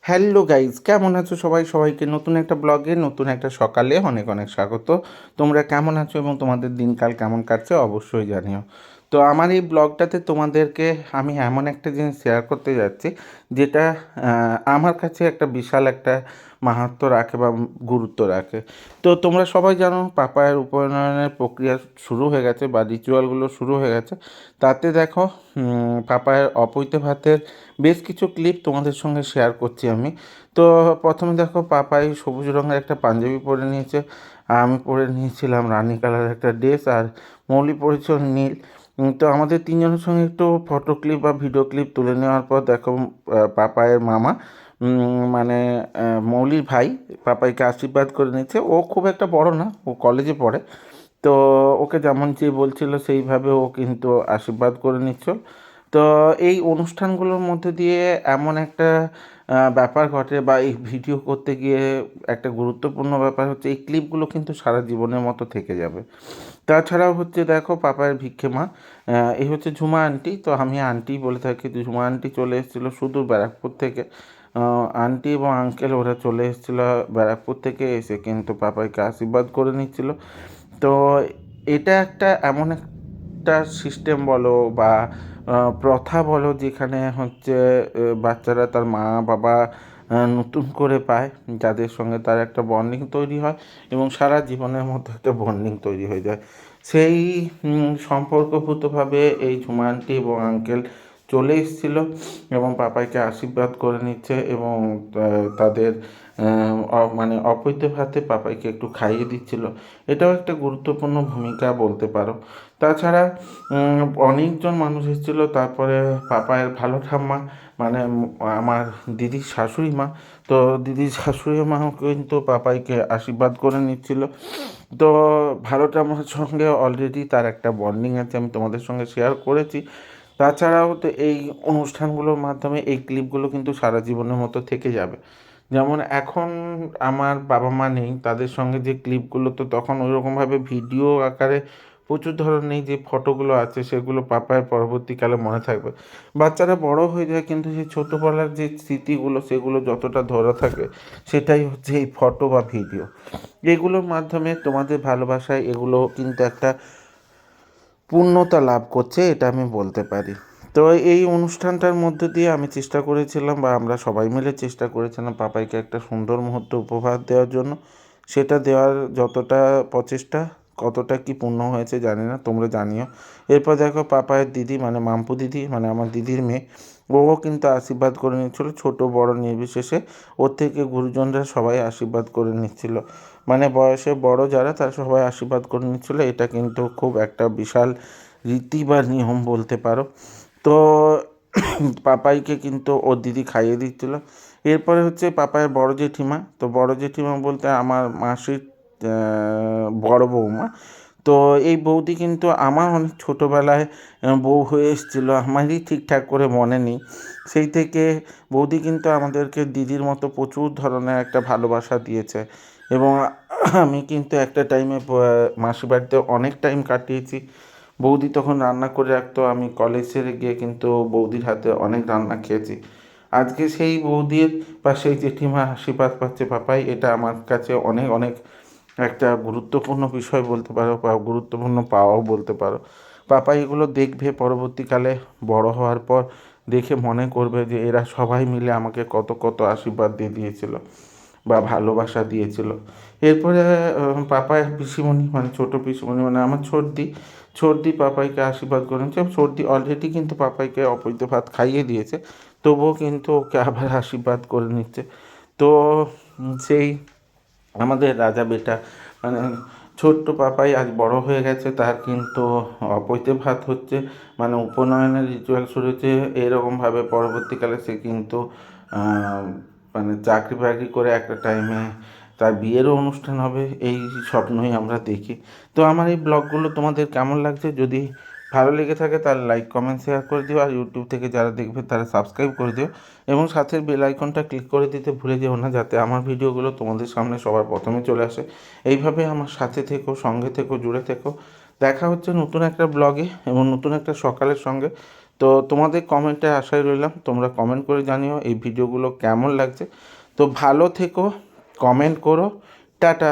Hello guys, কেমন আছো সবাই? সবাইকে নতুন একটা ব্লগে, নতুন একটা সকালে অনেক অনেক স্বাগত। তোমরা কেমন আছো এবং তোমাদের দিনকাল কেমন কাটছে অবশ্যই জানিও। তো আমার এই ব্লগটাতে তোমাদেরকে আমি এমন একটা জিনিস শেয়ার করতে যাচ্ছি, যেটা আমার কাছে একটা বিশাল একটা মাহাত্ম্য রাখে বা গুরুত্ব রাখে। তো তোমরা সবাই জানো পাপায়ের উপনয়নের প্রক্রিয়া শুরু হয়ে গেছে বা রিচুয়ালগুলো শুরু হয়ে গেছে। তাতে দেখো পাপায়ের অপৈতে ভাতের বেশ কিছু ক্লিপ তোমাদের সঙ্গে শেয়ার করছি আমি। তো প্রথমে দেখো পাপাই সবুজ রঙের একটা পাঞ্জাবি পরে নিয়েছে, আর আমি পরে নিয়েছিলাম রানী কালার একটা ড্রেস, আর মৌলি পরেছিল নীল। তো আমাদের তিনজনের সঙ্গে একটু ফটো ক্লিপ বা ভিডিও ক্লিপ তুলে নেওয়ার পর দেখো পাপায়ের মামা মানে মৌলির ভাই পাপাইকে আশীর্বাদ করে নিচ্ছে। ও খুব একটা বড় না, ও কলেজে পড়ে। তো ওকে যেমন যে বলছিল সেইভাবে ও কিন্তু আশীর্বাদ করে নিচ্ছ। তো এই অনুষ্ঠানগুলোর মধ্যে দিয়ে এমন একটা ব্যাপার ঘটে বা এই ভিডিও করতে গিয়ে একটা গুরুত্বপূর্ণ ব্যাপার হচ্ছে এই ক্লিপগুলো কিন্তু সারা জীবনের মতো থেকে যাবে। তাছাড়াও হচ্ছে দেখো পাপায়ের ভিক্ষে মা, এই হচ্ছে ঝুমা আন্টি। তো আমি আন্টি বলে থাকি। তো ঝুমা আন্টি চলে এসেছিলো সুদূর ব্যারাকপুর থেকে। আন্টি এবং আঙ্কেল ওরা চলে এসেছিলো ব্যারাকপুর থেকে, এসে কিন্তু পাপাইকে আশীর্বাদ করে নিচ্ছিল। তো এটা একটা এমন একটা সিস্টেম বলো বা প্রথা বলো, যেখানে হচ্ছে বাচ্চারা তার মা বাবা নতুন করে পায়, যাদের সঙ্গে তার একটা বন্ডিং তৈরি হয় এবং সারা জীবনের মধ্যে একটা বন্ডিং তৈরি হয়ে যায়। সেই সম্পর্কভূতভাবে এই ঝুমা আন্টি এবং আঙ্কেল চলে এসেছিল এবং পাপাইকে আশীর্বাদ করে নিচ্ছে এবং তাদের মানে অপৈতে ভাতে পাপাইকে একটু খাইয়ে দিচ্ছিল। এটাও একটা গুরুত্বপূর্ণ ভূমিকা বলতে পারো। তাছাড়া অনেকজন মানুষ এসেছিল। তারপরে পাপায়ের ভালো ঠাম্মা মানে আমার দিদির শাশুড়ি মা। তো দিদির শাশুড়ি মাও কিন্তু পাপাইকে আশীর্বাদ করে নিচ্ছিল। তো ভালো ঠাম্মার সঙ্গে অলরেডি তার একটা বন্ডিং আছে, আমি তোমাদের সঙ্গে শেয়ার করেছি। তাছাড়াও তো এই অনুষ্ঠানগুলোর মাধ্যমে এই ক্লিপগুলো কিন্তু সারা জীবনের মতো থেকে যাবে। যেমন এখন আমার বাবা মা নেই, তাদের সঙ্গে যে ক্লিপগুলো, তো তখন ওইরকমভাবে ভিডিও আকারে প্রচুর ধরনের যে ফটোগুলো আছে সেগুলো পাপায় পরবর্তীকালে মনে থাকবে। বাচ্চারা বড় হয়ে যায়, কিন্তু সেই ছোটোবেলার যে স্মৃতিগুলো সেগুলো যতটা ধরে থাকে, সেটাই হচ্ছে এই ফটো বা ভিডিও। এগুলোর মাধ্যমে তোমাদের ভালোবাসায় এগুলো কিন্তু একটা পূর্ণতা লাভ করছে, এটা আমি বলতে পারি। তো এই অনুষ্ঠানটার মধ্যে দিয়ে আমি চেষ্টা করেছিলাম বা আমরা সবাই মিলে চেষ্টা করেছিলাম পাপাইকে একটা সুন্দর মুহূর্ত উপহার দেওয়ার জন্য। সেটা দেওয়ার যতটা প্রচেষ্টা, কতটা কি পূর্ণ হয়েছে জানি না, তোমরা জানিও। এরপর দেখো পাপায়ের দিদি মানে মাম্পু দিদি, মানে আমার দিদির মেয়ে, ও কিন্তু আশীর্বাদ করে নিচ্ছিল ছোট বড় নির্বিশেষে। ওর থেকে গুরুজনরা সবাই আশীর্বাদ করে নিচ্ছিল, মানে বয়সে বড় যারা তারা সবাই আশীর্বাদ করে নিচ্ছিল। এটা কিন্তু খুব একটা বিশাল রীতি বা নিয়ম বলতে পারো। তো পাপাইকে কিন্তু ওর দিদি খাইয়ে দিচ্ছিল। এরপরে হচ্ছে পাপায়ের বড় জেঠিমা। তো বড় জেঠিমা বলতে আমার মাসির বড় বৌমা। তো এই বৌদি কিন্তু আমার অনেক ছোটোবেলায় বউ হয়ে এসেছিলো, আমারই ঠিকঠাক করে মনে নেই। সেই থেকে বৌদি কিন্তু আমাদেরকে দিদির মতো প্রচুর ধরনের একটা ভালোবাসা দিয়েছে এবং আমি কিন্তু একটা টাইমে মাসির বাড়িতে অনেক টাইম কাটিয়েছি। বৌদি তখন রান্না করে রাখতো, আমি কলেজ ছেড়ে গিয়ে কিন্তু বৌদির হাতে অনেক রান্না খেয়েছি। আজকে সেই বৌদির বা সেই জেঠিমা আশীর্বাদ পাচ্ছে পাপাই, এটা আমার কাছে অনেক অনেক একটা গুরুত্বপূর্ণ বিষয় বলতে পারো বা গুরুত্বপূর্ণ পাওয়াও বলতে পারো। পাপাই এগুলো দেখবে পরবর্তীকালে বড় হওয়ার পর, দেখে মনে করবে যে এরা সবাই মিলে আমাকে কত কত আশীর্বাদ দিয়ে দিয়েছিল বা ভালোবাসা দিয়েছিল। এরপরে পাপাই পিসিমণি মানে ছোটো পিসিমণি মানে আমার ছোটদি পাপাইকে আশীর্বাদ করেছে। ছোটদি অলরেডি কিন্তু পাপাইকে অপৈতে ভাত খাইয়ে দিয়েছে, তবুও কিন্তু ওকে আবার আশীর্বাদ করে নিচ্ছে। তো সেই আমাদের রাজা বেটা মানে ছোট্ট পাপাই আজ বড় হয়ে গেছে, তার কিন্তু অপৈতে ভাত হচ্ছে, মানে উপনয়নের রিচুয়াল শুরু হচ্ছে। এরকমভাবে পরবর্তীকালে সে কিন্তু আহ, মানে চাকরি বাকরি করে একটা টাইমে তার বিয়েরও অনুষ্ঠান হবে, এই স্বপ্নই আমরা দেখি। তো আমার এই ব্লগগুলো তোমাদের কেমন লাগছে? যদি ভালো লেগে থাকে তাহলে লাইক কমেন্ট শেয়ার করে দিও, আর ইউটিউব থেকে যারা দেখবে তারা সাবস্ক্রাইব করে দিও এবং সাথের বেল আইকনটা ক্লিক করে দিতে ভুলে যেও না, যাতে আমার ভিডিওগুলো তোমাদের সামনে সবার প্রথমে চলে আসে। এইভাবে আমার সাথে থেকো, সঙ্গে থেকো, জুড়ে থেকো। দেখা হচ্ছে নতুন একটা ব্লগে এবং নতুন একটা সকালের সঙ্গে। তো তোমাদের কমেন্টের আশায় রইলাম, তোমরা কমেন্ট করে জানিও এই ভিডিওগুলো কেমন লাগছে। তো ভালো থেকো, কমেন্ট করো, টাটা।